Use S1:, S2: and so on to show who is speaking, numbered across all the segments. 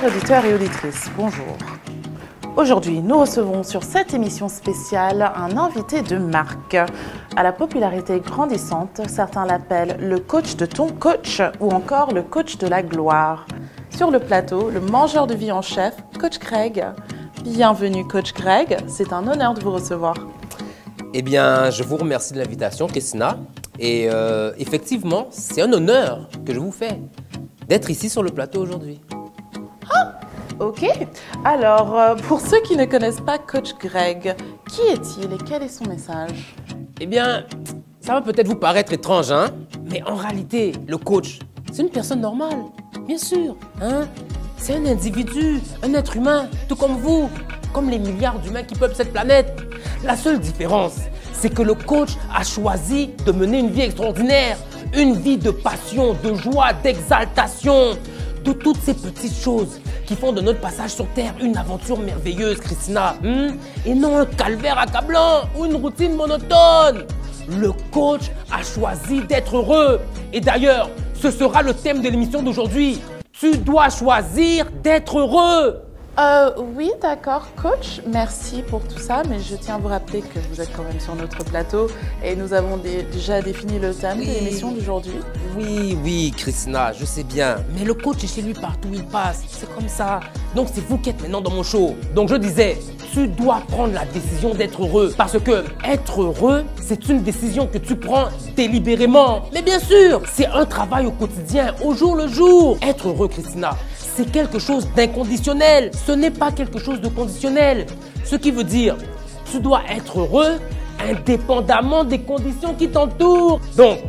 S1: auditeurs et auditrices, bonjour. Aujourd'hui, nous recevons sur cette émission spéciale un invité de marque. À la popularité grandissante, certains l'appellent le coach de ton coach ou encore le coach de la gloire. Sur le plateau, le mangeur de vie en chef, Coach Craig. Bienvenue Coach Craig, c'est un honneur de vous recevoir.
S2: Eh bien, je vous remercie de l'invitation, Christina. Et effectivement, c'est un honneur que je vous fais d'être ici sur le plateau aujourd'hui.
S1: Ah, ok. Alors, pour ceux qui ne connaissent pas Coach Craig, qui est-il et quel est son message?
S2: Eh bien, ça va peut-être vous paraître étrange, hein? Mais en réalité, le coach, c'est une personne normale, bien sûr, hein? C'est un individu, un être humain, tout comme vous, comme les milliards d'humains qui peuplent cette planète. La seule différence, c'est que le coach a choisi de mener une vie extraordinaire, une vie de passion, de joie, d'exaltation, de toutes ces petites choses qui font de notre passage sur Terre une aventure merveilleuse, Christina, et non un calvaire accablant ou une routine monotone. Le coach a choisi d'être heureux. Et d'ailleurs, ce sera le thème de l'émission d'aujourd'hui. Tu dois choisir d'être heureux.
S1: Oui, d'accord, coach, merci pour tout ça, mais je tiens à vous rappeler que vous êtes quand même sur notre plateau et nous avons déjà défini le thème de l'émission d'aujourd'hui.
S2: Oui, Christina, je sais bien, mais le coach est chez lui partout où il passe, c'est comme ça. Donc c'est vous qui êtes maintenant dans mon show. Donc je disais, tu dois prendre la décision d'être heureux parce que être heureux, c'est une décision que tu prends délibérément. Mais bien sûr, c'est un travail au quotidien, au jour le jour. Être heureux, Christina, c'est quelque chose d'inconditionnel. Ce n'est pas quelque chose de conditionnel. Ce qui veut dire, tu dois être heureux indépendamment des conditions qui t'entourent. Donc,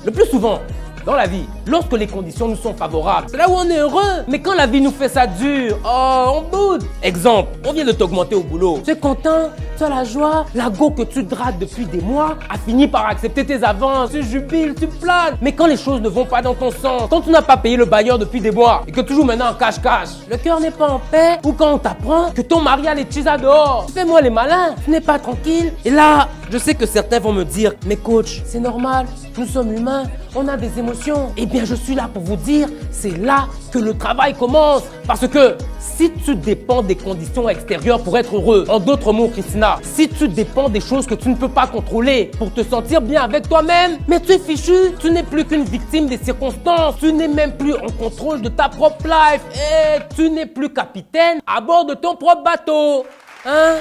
S2: le plus souvent, dans la vie, lorsque les conditions nous sont favorables, c'est là où on est heureux. Mais quand la vie nous fait ça dur, on boude. Exemple, on vient de t'augmenter au boulot. Tu es content, tu as la joie. La go que tu dragues depuis des mois a fini par accepter tes avances. Tu jubiles, tu planes. Mais quand les choses ne vont pas dans ton sens, quand tu n'as pas payé le bailleur depuis des mois et que tu joues maintenant en cache-cache, le cœur n'est pas en paix. Ou quand on t'apprend que ton mari a les tchisa dehors, tu fais moi les malins, tu n'es pas tranquille. Et là, je sais que certains vont me dire, mais coach, c'est normal, nous sommes humains, on a des émotions. Eh bien, je suis là pour vous dire, c'est là que le travail commence. Parce que si tu dépends des conditions extérieures pour être heureux, en d'autres mots, Christina, si tu dépends des choses que tu ne peux pas contrôler pour te sentir bien avec toi-même, mais tu es fichu, tu n'es plus qu'une victime des circonstances, tu n'es même plus en contrôle de ta propre life et tu n'es plus capitaine à bord de ton propre bateau. Hein?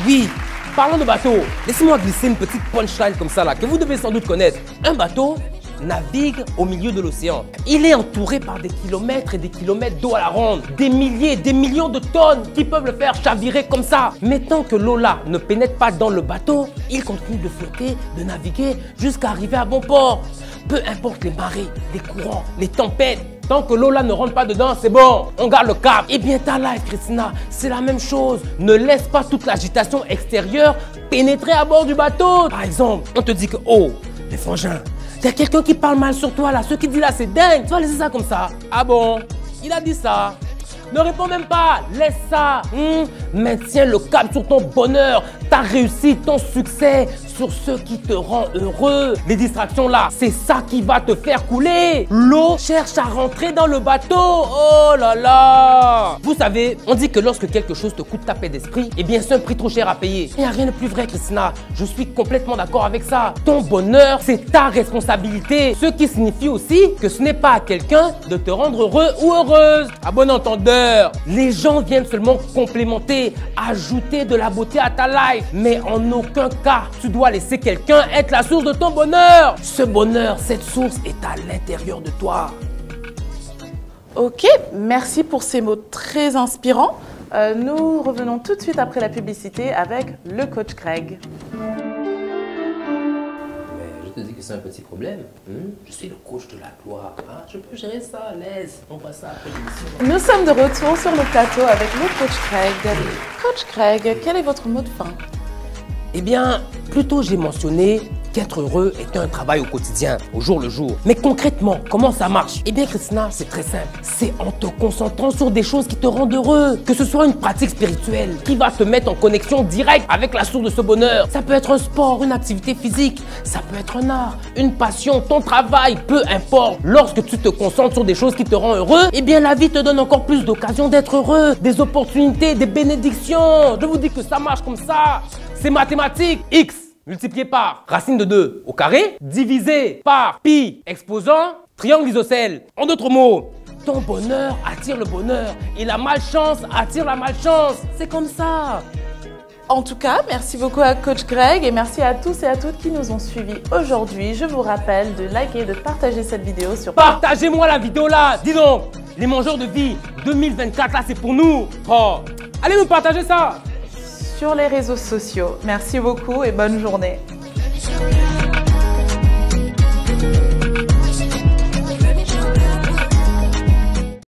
S2: Oui. Parlons de bateau, laissez-moi glisser une petite punchline comme ça là, que vous devez sans doute connaître. Un bateau navigue au milieu de l'océan. Il est entouré par des kilomètres et des kilomètres d'eau à la ronde. Des milliers, des millions de tonnes qui peuvent le faire chavirer comme ça. Mais tant que l'eau là ne pénètre pas dans le bateau, il continue de flotter, de naviguer jusqu'à arriver à bon port. Peu importe les marées, les courants, les tempêtes. Tant que l'eau là ne rentre pas dedans, c'est bon, on garde le cap. Eh bien ta life, Christina, c'est la même chose. Ne laisse pas toute l'agitation extérieure pénétrer à bord du bateau. Par exemple, on te dit que, oh, les frangins, il y a quelqu'un qui parle mal sur toi là, ce qui dit là c'est dingue. Tu vas laisser ça comme ça. Ah bon, il a dit ça. Ne réponds même pas, laisse ça. Maintiens le cap sur ton bonheur, ta réussite, ton succès, sur ce qui te rend heureux. Les distractions là, c'est ça qui va te faire couler. L'eau cherche à rentrer dans le bateau. Oh là là. Vous savez, on dit que lorsque quelque chose te coûte ta paix d'esprit, eh bien c'est un prix trop cher à payer. Il n'y a rien de plus vrai, Christina. Je suis complètement d'accord avec ça. Ton bonheur, c'est ta responsabilité. Ce qui signifie aussi que ce n'est pas à quelqu'un de te rendre heureux ou heureuse. À bon entendeur. Les gens viennent seulement complémenter, ajouter de la beauté à ta life. Mais en aucun cas, tu dois laisser quelqu'un être la source de ton bonheur. Ce bonheur, cette source est à l'intérieur de toi.
S1: Ok, merci pour ces mots très inspirants. Nous revenons tout de suite après la publicité avec le coach Craig.
S2: Je te dis que c'est un petit problème. Je suis le coach de la gloire. Je peux gérer ça à l'aise. On voit ça après l'émission.
S1: Nous sommes de retour sur le plateau avec le coach Craig. Coach Craig, quel est votre mot de fin?
S2: Eh bien, plus tôt j'ai mentionné qu'être heureux est un travail au quotidien, au jour le jour. Mais concrètement, comment ça marche? Eh bien Christina, c'est très simple. C'est en te concentrant sur des choses qui te rendent heureux. Que ce soit une pratique spirituelle qui va te mettre en connexion directe avec la source de ce bonheur. Ça peut être un sport, une activité physique, ça peut être un art, une passion, ton travail, peu importe. Lorsque tu te concentres sur des choses qui te rendent heureux, eh bien la vie te donne encore plus d'occasions d'être heureux, des opportunités, des bénédictions. Je vous dis que ça marche comme ça. C'est mathématique. X multiplié par racine de 2 au carré, divisé par pi exposant triangle isocèle. En d'autres mots, ton bonheur attire le bonheur et la malchance attire la malchance. C'est comme ça.
S1: En tout cas, merci beaucoup à Coach Greg et merci à tous et à toutes qui nous ont suivis aujourd'hui. Je vous rappelle de liker et de partager cette vidéo sur...
S2: Partagez-moi la vidéo là. Dis donc, les mangeurs de vie 2024 là, c'est pour nous. Oh, allez nous partager ça
S1: sur les réseaux sociaux. Merci beaucoup et bonne journée.